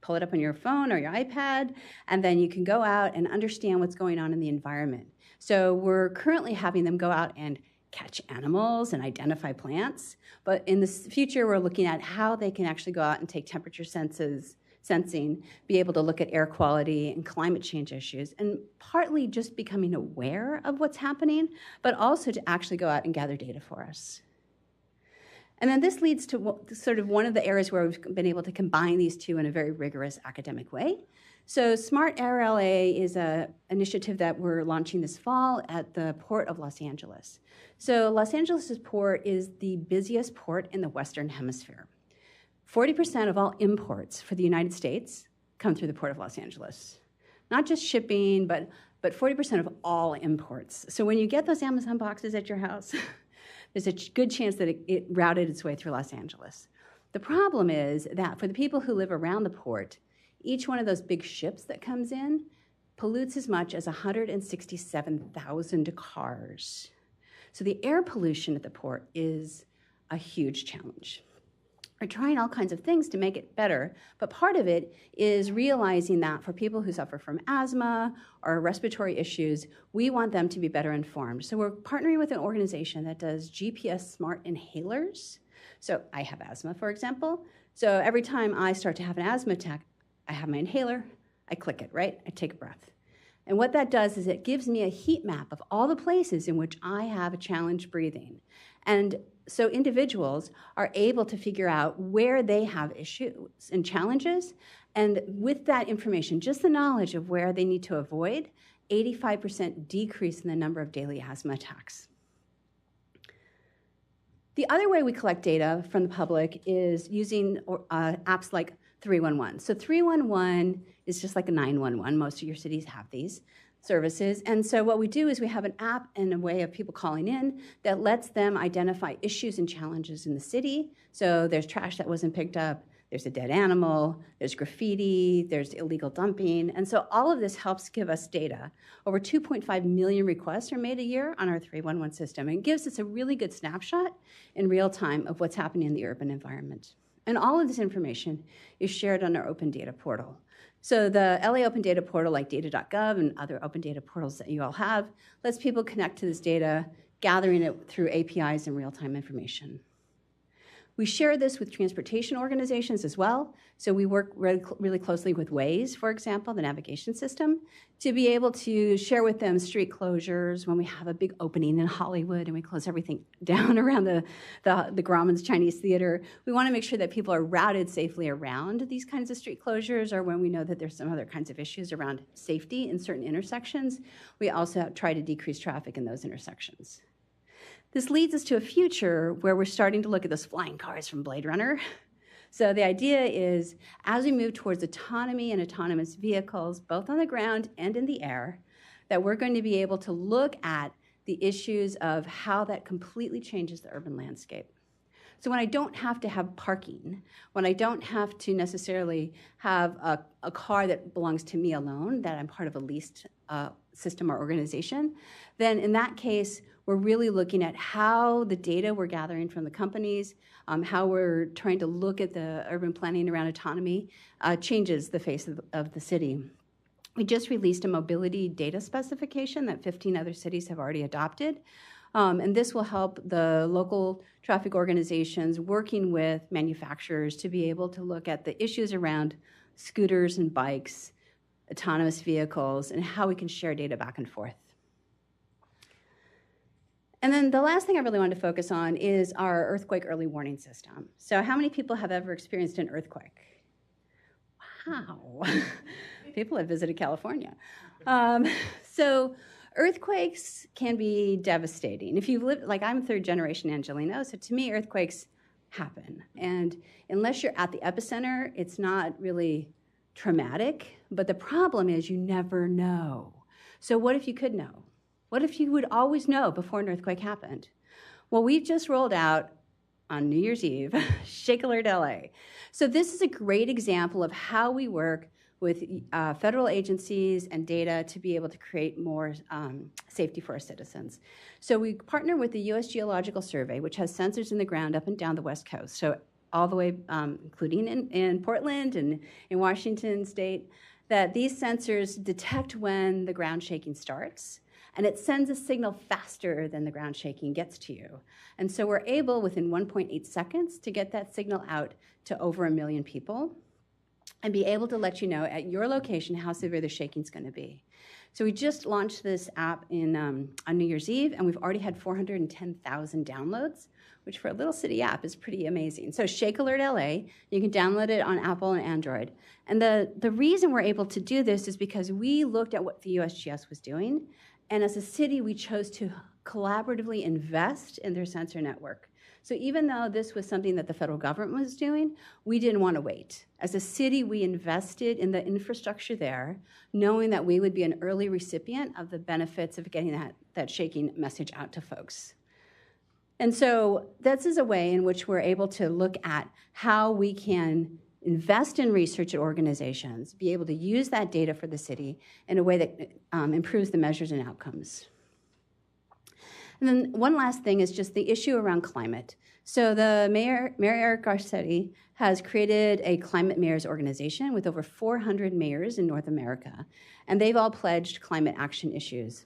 pull it up on your phone or your iPad, and then you can go out and understand what's going on in the environment. So we're currently having them go out and catch animals and identify plants, but in the future we're looking at how they can actually go out and take temperature sensing, be able to look at air quality and climate change issues, and partly just becoming aware of what's happening, but also to actually go out and gather data for us. And then this leads to sort of one of the areas where we've been able to combine these two in a very rigorous academic way. So Smart RLA is an initiative that we're launching this fall at the Port of Los Angeles. So Los Angeles' port is the busiest port in the Western Hemisphere. 40% of all imports for the United States come through the Port of Los Angeles. Not just shipping, but 40% of all imports. So when you get those Amazon boxes at your house, there's a good chance that it routed its way through Los Angeles. The problem is that for the people who live around the port, each one of those big ships that comes in pollutes as much as 167,000 cars. So the air pollution at the port is a huge challenge. We're trying all kinds of things to make it better, but part of it is realizing that for people who suffer from asthma or respiratory issues, we want them to be better informed. So we're partnering with an organization that does GPS smart inhalers. So I have asthma, for example. So every time I start to have an asthma attack, I have my inhaler, I click it, right? I take a breath. And what that does is it gives me a heat map of all the places in which I have a challenge breathing. And so individuals are able to figure out where they have issues and challenges. And with that information, just the knowledge of where they need to avoid, 85% decrease in the number of daily asthma attacks. The other way we collect data from the public is using apps like 311. So 311 is just like a 911. Most of your cities have these services. And so what we do is we have an app and a way of people calling in that lets them identify issues and challenges in the city. So there's trash that wasn't picked up, there's a dead animal, there's graffiti, there's illegal dumping. And so all of this helps give us data. Over 2.5 million requests are made a year on our 311 system. And it gives us a really good snapshot in real time of what's happening in the urban environment. And all of this information is shared on our open data portal. So the LA Open Data Portal, like data.gov and other open data portals that you all have, lets people connect to this data, gathering it through APIs and real-time information. We share this with transportation organizations as well. So we work really closely with Waze, for example, the navigation system, to be able to share with them street closures when we have a big opening in Hollywood and we close everything down around the Grauman's Chinese Theater. We want to make sure that people are routed safely around these kinds of street closures, or when we know that there's some other kinds of issues around safety in certain intersections, we also try to decrease traffic in those intersections. This leads us to a future where we're starting to look at those flying cars from Blade Runner. So the idea is, as we move towards autonomy and autonomous vehicles, both on the ground and in the air, that we're going to be able to look at the issues of how that completely changes the urban landscape. So when I don't have to have parking, when I don't have to necessarily have a car that belongs to me alone, that I'm part of a leased system or organization, then in that case, we're really looking at how the data we're gathering from the companies, how we're trying to look at the urban planning around autonomy, changes the face of the city. We just released a mobility data specification that 15 other cities have already adopted. And this will help the local traffic organizations working with manufacturers to be able to look at the issues around scooters and bikes, autonomous vehicles, and how we can share data back and forth. And then the last thing I really wanted to focus on is our earthquake early warning system. So how many people have ever experienced an earthquake? Wow. People have visited California. So earthquakes can be devastating. If you've lived, like I'm third generation Angelino, so to me earthquakes happen. And unless you're at the epicenter, it's not really traumatic. But the problem is you never know. So what if you could know? What if you would always know before an earthquake happened? Well, we've just rolled out on New Year's Eve, Shake Alert LA. So this is a great example of how we work with federal agencies and data to be able to create more safety for our citizens. So we partner with the U.S. Geological Survey, which has sensors in the ground up and down the West Coast, so all the way, including in Portland and in Washington State, that these sensors detect when the ground shaking starts, and it sends a signal faster than the ground shaking gets to you. And so we're able, within 1.8 seconds, to get that signal out to over 1 million people and be able to let you know at your location how severe the shaking is going to be. So we just launched this app on New Year's Eve, and we've already had 410,000 downloads, which for a little city app is pretty amazing. So Shake Alert LA, you can download it on Apple and Android. And the reason we're able to do this is because we looked at what the USGS was doing, and as a city, we chose to collaboratively invest in their sensor network. So even though this was something that the federal government was doing, we didn't want to wait. As a city, we invested in the infrastructure there, knowing that we would be an early recipient of the benefits of getting that shaking message out to folks. And so this is a way in which we're able to look at how we can invest in research at organizations, be able to use that data for the city in a way that improves the measures and outcomes. And then one last thing is just the issue around climate. So the Mayor Eric Garcetti has created a climate mayors organization with over 400 mayors in North America, and they've all pledged climate action issues.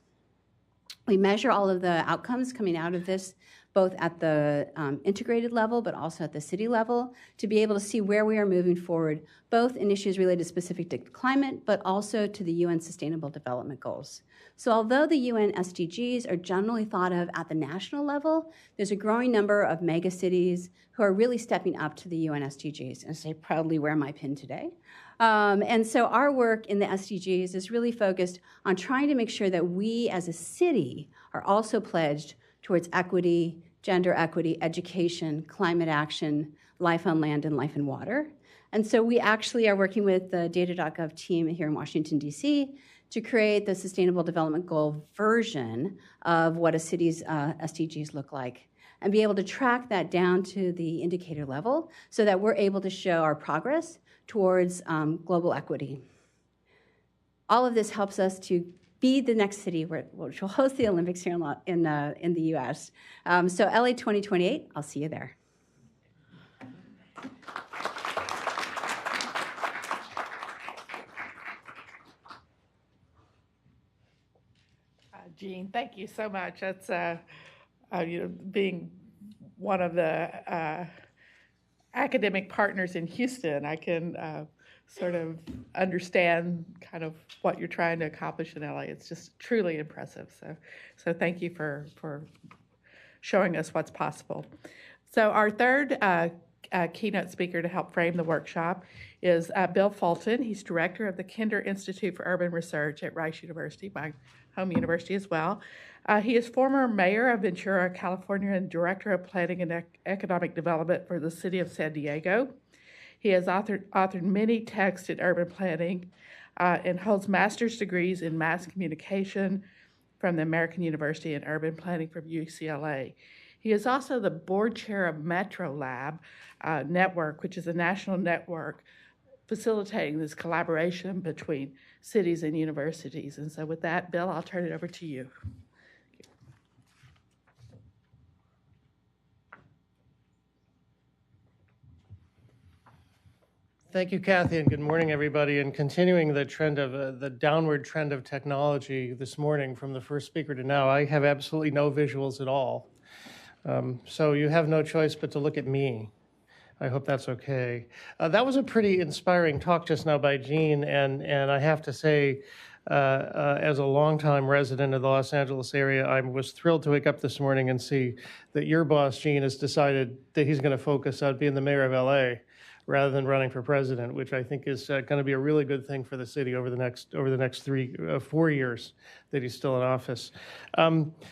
We measure all of the outcomes coming out of this, both at the integrated level, but also at the city level, to be able to see where we are moving forward, both in issues related specific to climate, but also to the UN Sustainable Development Goals. So although the UN SDGs are generally thought of at the national level, there's a growing number of mega cities who are really stepping up to the UN SDGs, and I proudly wear my pin today. And so our work in the SDGs is really focused on trying to make sure that we as a city are also pledged towards equity, gender equity, education, climate action, life on land, and life in water. And so we actually are working with the Data.gov team here in Washington, D.C. to create the Sustainable Development Goal version of what a city's SDGs look like and be able to track that down to the indicator level so that we're able to show our progress towards global equity. All of this helps us to be the next city which will host the Olympics here in the U.S. So LA 2028, I'll see you there. Jean, thank you so much. That's being one of the academic partners in Houston, I can sort of understand kind of what you're trying to accomplish in LA. It's just truly impressive. So thank you for showing us what's possible. So our third keynote speaker to help frame the workshop is Bill Fulton. He's director of the Kinder Institute for Urban Research at Rice University, my home university as well. He is former mayor of Ventura, California, and director of planning and economic development for the city of San Diego. He has authored many texts in urban planning and holds master's degrees in mass communication from the American University and urban planning from UCLA. He is also the board chair of Metro Lab Network, which is a national network facilitating this collaboration between cities and universities. And so with that, Bill, I'll turn it over to you. Thank you, Kathy, and good morning, everybody. And continuing the trend of the downward trend of technology this morning from the first speaker to now, I have absolutely no visuals at all. So you have no choice but to look at me. I hope that's okay. That was a pretty inspiring talk just now by Jean, and I have to say, as a longtime resident of the Los Angeles area, I was thrilled to wake up this morning and see that your boss, Jean, has decided that he's going to focus on being the mayor of LA rather than running for president, which I think is going to be a really good thing for the city over the next 4 years that he's still in office.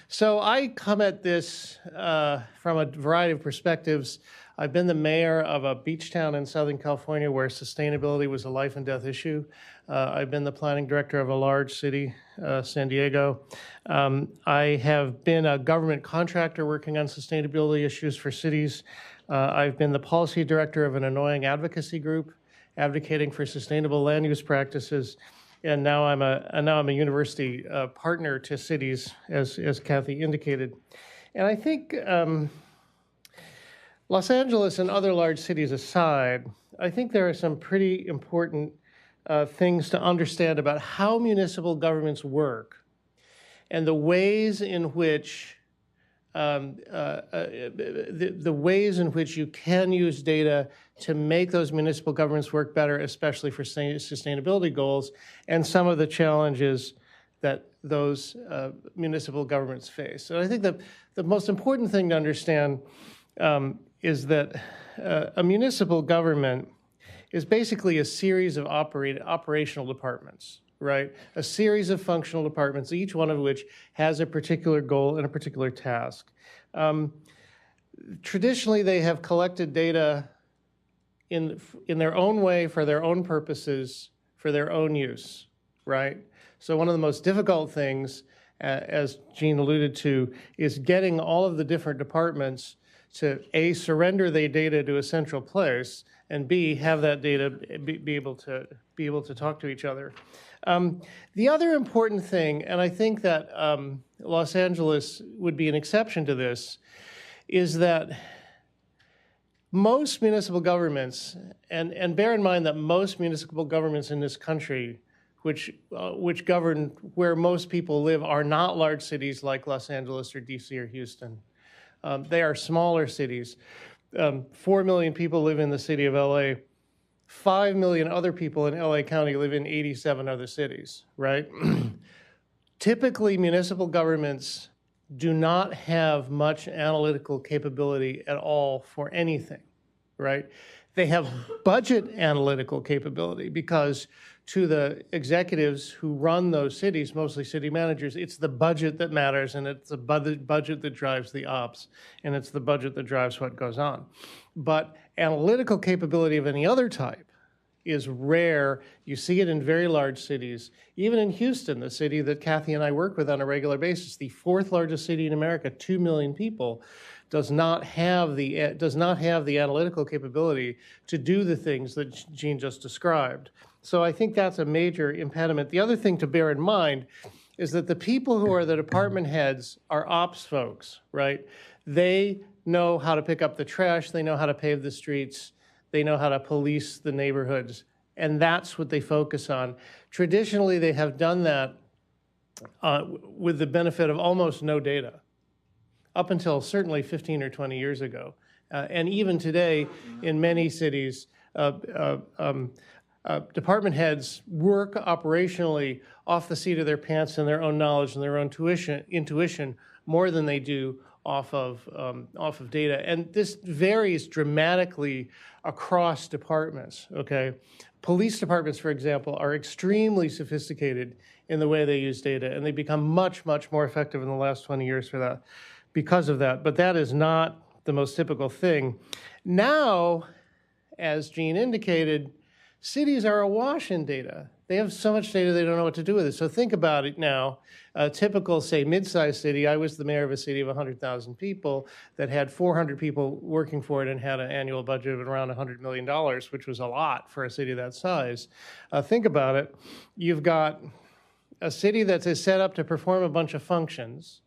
So I come at this from a variety of perspectives. I've been the mayor of a beach town in Southern California where sustainability was a life and death issue. I've been the planning director of a large city, San Diego. I have been a government contractor working on sustainability issues for cities. I've been the policy director of an annoying advocacy group advocating for sustainable land use practices. And now I'm a university partner to cities, as Kathy indicated. And I think Los Angeles and other large cities aside, I think there are some pretty important things to understand about how municipal governments work and the ways in which the ways in which you can use data to make those municipal governments work better, especially for sustainability goals, and some of the challenges that those municipal governments face. So I think that the most important thing to understand is that a municipal government is basically a series of operational departments, right? A series of functional departments, each one of which has a particular goal and a particular task. Traditionally, they have collected data in their own way, for their own purposes, for their own use, right? So one of the most difficult things, as Jean alluded to, is getting all of the different departments to A, surrender their data to a central place, and B, have that data be able to talk to each other. The other important thing, and I think that Los Angeles would be an exception to this, is that most municipal governments, and bear in mind that most municipal governments in this country, which govern where most people live, are not large cities like Los Angeles or DC or Houston. They are smaller cities. 4 million people live in the city of LA. 5 million other people in LA County live in 87 other cities, right? Typically, municipal governments do not have much analytical capability at all for anything, right? They have budget analytical capability because to the executives who run those cities, mostly city managers, it's the budget that matters, and it's the budget that drives the ops, and it's the budget that drives what goes on. But analytical capability of any other type is rare. You see it in very large cities. Even in Houston, the city that Kathy and I work with on a regular basis, the fourth largest city in America, 2 million people, does not have the analytical capability to do the things that Jean just described. So I think that's a major impediment. The other thing to bear in mind is that the people who are the department heads are ops folks, right? They know how to pick up the trash, they know how to pave the streets, they know how to police the neighborhoods, and that's what they focus on. Traditionally, they have done that with the benefit of almost no data, up until certainly 15 or 20 years ago. And even today, in many cities, department heads work operationally off the seat of their pants and their own knowledge and their own intuition more than they do off of data. And this varies dramatically across departments, okay? Police departments, for example, are extremely sophisticated in the way they use data, and they become much, much more effective in the last 20 years for that, because of that. But that is not the most typical thing. Now, as Jean indicated, cities are awash in data. They have so much data they don't know what to do with it. So think about it now. A typical, say, mid-sized city, I was the mayor of a city of 100,000 people that had 400 people working for it and had an annual budget of around $100 million, which was a lot for a city that size. Think about it. You've got a city that is set up to perform a bunch of functions.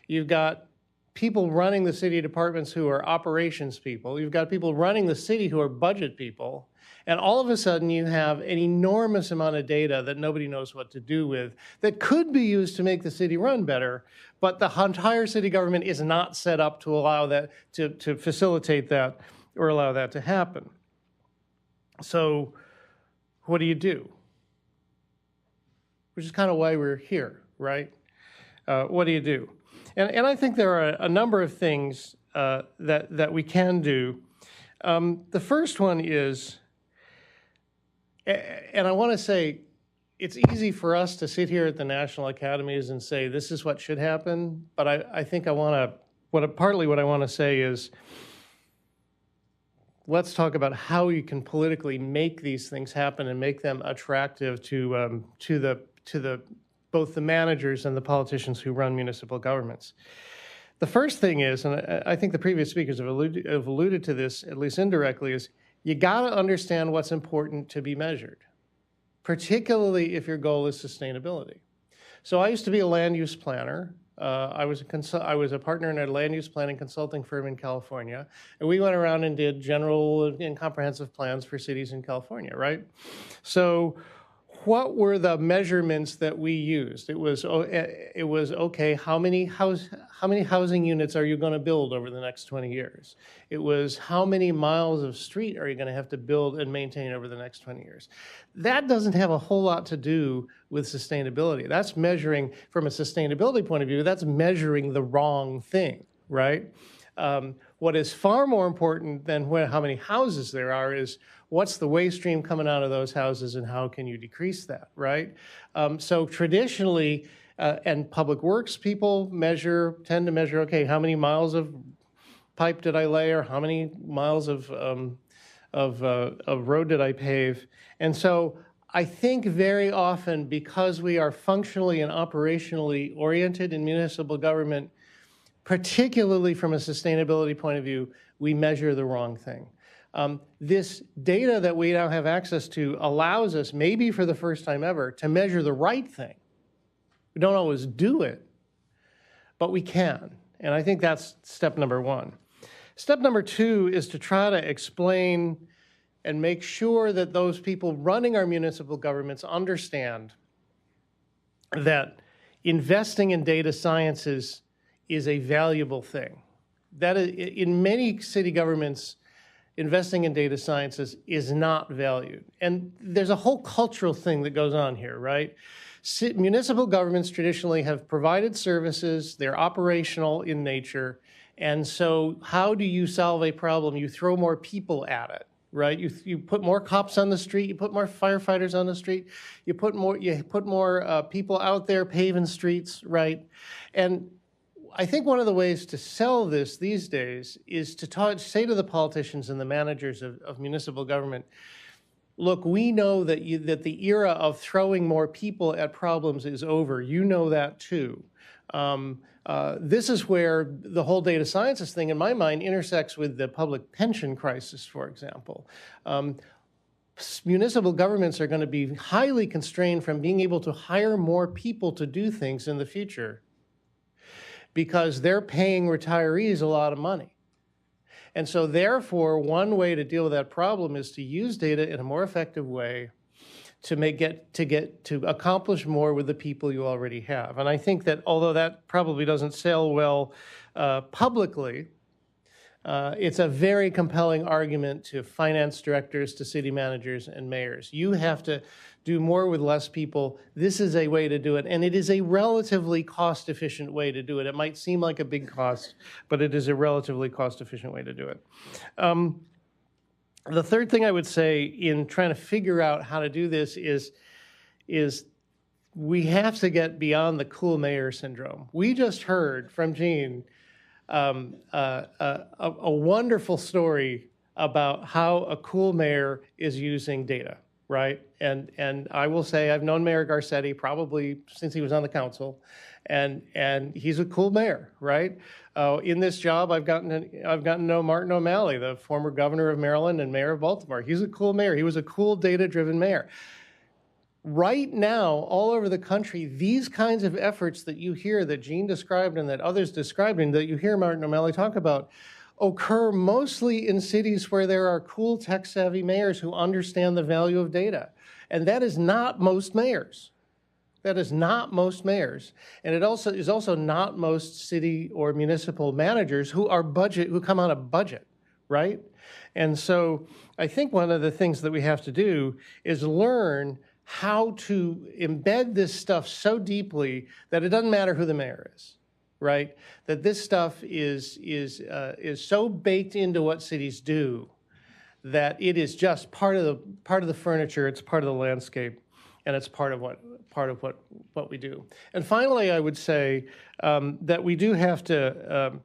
You've got people running the city departments who are operations people. You've got people running the city who are budget people. And all of a sudden, you have an enormous amount of data that nobody knows what to do with that could be used to make the city run better, but the entire city government is not set up to allow that, to facilitate that or allow that to happen. So what do you do? Which is kind of why we're here, right? What do you do? And I think there are a number of things that we can do. The first one is, and I want to say, it's easy for us to sit here at the national academies and say this is what should happen, but I think partly what I want to say is, let's talk about how you can politically make these things happen and make them attractive to both the managers and the politicians who run municipal governments. The first thing is, and I think the previous speakers have alluded to this, at least indirectly, is you got to understand what's important to be measured, particularly if your goal is sustainability. So I used to be a land use planner. I was a partner in a land use planning consulting firm in California, and we went around and did general and comprehensive plans for cities in California, right? So what were the measurements that we used? It was okay, how many housing units are you going to build over the next 20 years? It was how many miles of street are you going to have to build and maintain over the next 20 years? That doesn't have a whole lot to do with sustainability. That's measuring, from a sustainability point of view, that's measuring the wrong thing, right? What is far more important than how many houses there are is what's the waste stream coming out of those houses and how can you decrease that, right? So traditionally, and public works people tend to measure, okay, how many miles of pipe did I lay, or how many miles of road did I pave? And so I think very often, because we are functionally and operationally oriented in municipal government, particularly from a sustainability point of view, we measure the wrong thing. This data that we now have access to allows us, maybe for the first time ever, to measure the right thing. We don't always do it, but we can. And I think that's step number one. Step number two is to try to explain and make sure that those people running our municipal governments understand that investing in data sciences is a valuable thing. That is, in many city governments, investing in data sciences is not valued. And there's a whole cultural thing that goes on here, right? Municipal governments traditionally have provided services, they're operational in nature, and so how do you solve a problem? You throw more people at it, right? You put more cops on the street, you put more firefighters on the street, you put more people out there paving streets, right? And I think one of the ways to sell this these days is to say to the politicians and the managers of municipal government, look, we know that the era of throwing more people at problems is over. You know that too. This is where the whole data sciences thing, in my mind, intersects with the public pension crisis, for example. Municipal governments are going to be highly constrained from being able to hire more people to do things in the future, because they're paying retirees a lot of money. And so therefore, one way to deal with that problem is to use data in a more effective way to accomplish more with the people you already have. And I think that although that probably doesn't sell well publicly, it's a very compelling argument to finance directors, to city managers and mayors. You have to do more with less people. This is a way to do it, and it is a relatively cost-efficient way to do it. It might seem like a big cost, but it is a relatively cost-efficient way to do it. The third thing I would say in trying to figure out how to do this is we have to get beyond the cool mayor syndrome. We just heard from Jean a wonderful story about how a cool mayor is using data, right? And I will say I've known Mayor Garcetti probably since he was on the council, and he's a cool mayor, right? In this job, I've gotten to know Martin O'Malley, the former governor of Maryland and mayor of Baltimore. He's a cool mayor. He was a cool, data-driven mayor. Right now, all over the country, these kinds of efforts that you hear, that Gene described and that others described and that you hear Martin O'Malley talk about, occur mostly in cities where there are cool, tech-savvy mayors who understand the value of data. And that is not most mayors. That is not most mayors. And it also is also not most city or municipal managers who come on a budget, right? And so I think one of the things that we have to do is learn how to embed this stuff so deeply that it doesn't matter who the mayor is, right? That this stuff is so baked into what cities do that it is just part of the furniture, it's part of the landscape, and it's part of what we do. And finally, I would say that we do have to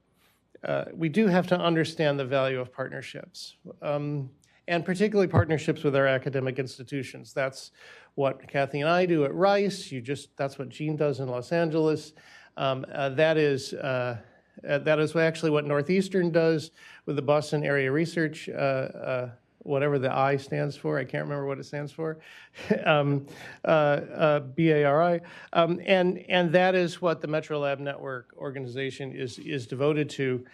understand the value of partnerships. And particularly partnerships with our academic institutions. That's what Kathy and I do at Rice. That's what Gene does in Los Angeles. That is actually what Northeastern does with the Boston Area Research, whatever the I stands for. I can't remember what it stands for. BARI. And that is what the Metro Lab Network organization is devoted to.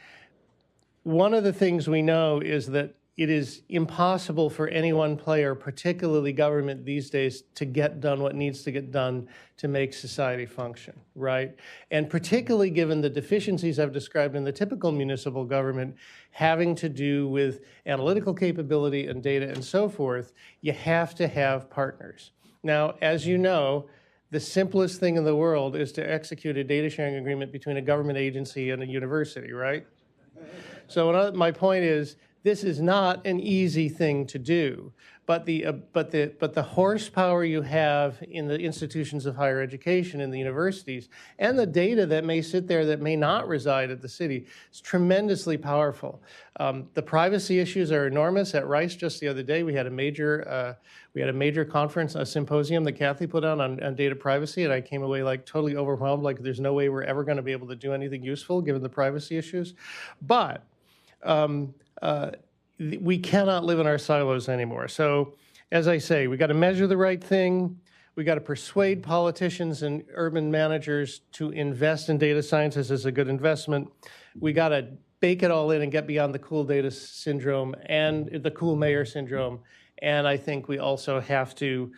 One of the things we know is that it is impossible for any one player, particularly government these days, to get done what needs to get done to make society function, right? And particularly given the deficiencies I've described in the typical municipal government having to do with analytical capability and data and so forth, you have to have partners. Now, as you know, the simplest thing in the world is to execute a data sharing agreement between a government agency and a university, right? So my point is, this is not an easy thing to do, but the horsepower you have in the institutions of higher education, in the universities, and the data that may sit there that may not reside at the city is tremendously powerful. The privacy issues are enormous. At Rice just the other day, we had a major conference, a symposium that Kathy put on data privacy, and I came away like totally overwhelmed, like there's no way we're ever going to be able to do anything useful given the privacy issues. But we cannot live in our silos anymore. So, as I say, we got to measure the right thing. We got to persuade politicians and urban managers to invest in data sciences as a good investment. We got to bake it all in and get beyond the cool data syndrome and the cool mayor syndrome. And I think we also have to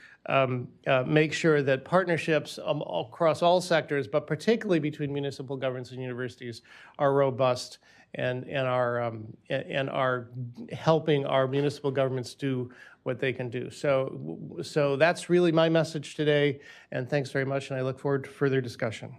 make sure that partnerships across all sectors, but particularly between municipal governments and universities, are robust and are helping our municipal governments do what they can do. So that's really my message today, and thanks very much, and I look forward to further discussion.